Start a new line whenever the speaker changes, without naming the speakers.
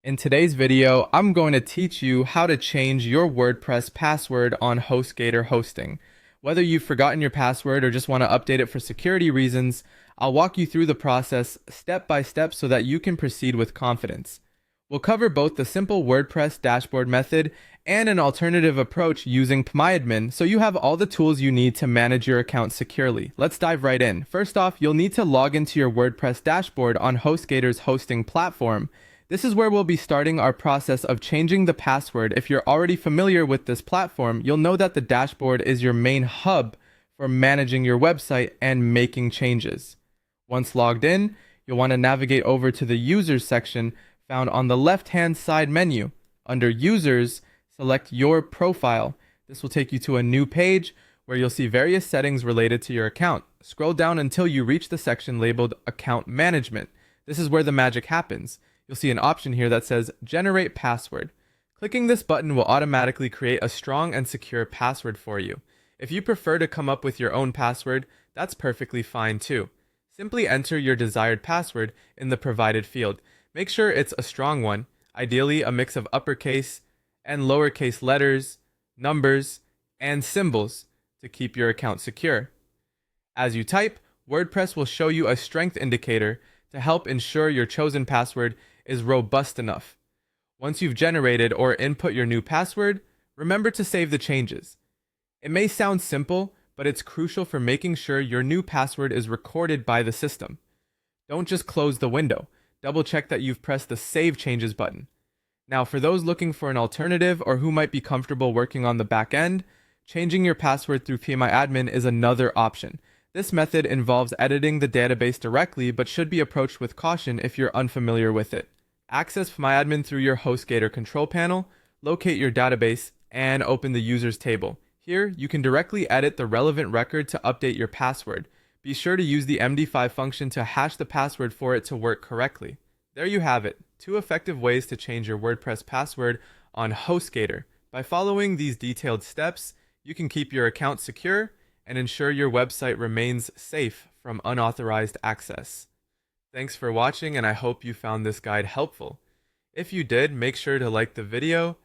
In today's video, I'm going to teach you how to change your WordPress password on HostGator hosting. Whether you've forgotten your password or just want to update it for security reasons, I'll walk you through the process step by step so that you can proceed with confidence. We'll cover both the simple WordPress dashboard method and an alternative approach using phpMyAdmin so you have all the tools you need to manage your account securely. Let's dive right in. First off, you'll need to log into your WordPress dashboard on HostGator's hosting platform. This is where we'll be starting our process of changing the password. If you're already familiar with this platform, you'll know that the dashboard is your main hub for managing your website and making changes. Once logged in, you'll want to navigate over to the Users section found on the left-hand side menu. Under Users, select your profile. This will take you to a new page where you'll see various settings related to your account. Scroll down until you reach the section labeled Account Management. This is where the magic happens. You'll see an option here that says Generate Password. Clicking this button will automatically create a strong and secure password for you. If you prefer to come up with your own password, that's perfectly fine too. Simply enter your desired password in the provided field. Make sure it's a strong one, ideally a mix of uppercase and lowercase letters, numbers, and symbols to keep your account secure. As you type, WordPress will show you a strength indicator to help ensure your chosen password is robust enough. Once you've generated or input your new password, remember to save the changes. It may sound simple, but it's crucial for making sure your new password is recorded by the system. Don't just close the window. Double check that you've pressed the Save Changes button. Now, for those looking for an alternative or who might be comfortable working on the back end, changing your password through phpMyAdmin is another option. This method involves editing the database directly but should be approached with caution if you're unfamiliar with it. Access phpMyAdmin through your HostGator control panel, locate your database, and open the Users table. Here, you can directly edit the relevant record to update your password. Be sure to use the MD5 function to hash the password for it to work correctly. There you have it, 2 effective ways to change your WordPress password on HostGator. By following these detailed steps, you can keep your account secure and ensure your website remains safe from unauthorized access. Thanks for watching, and I hope you found this guide helpful. If you did, make sure to like the video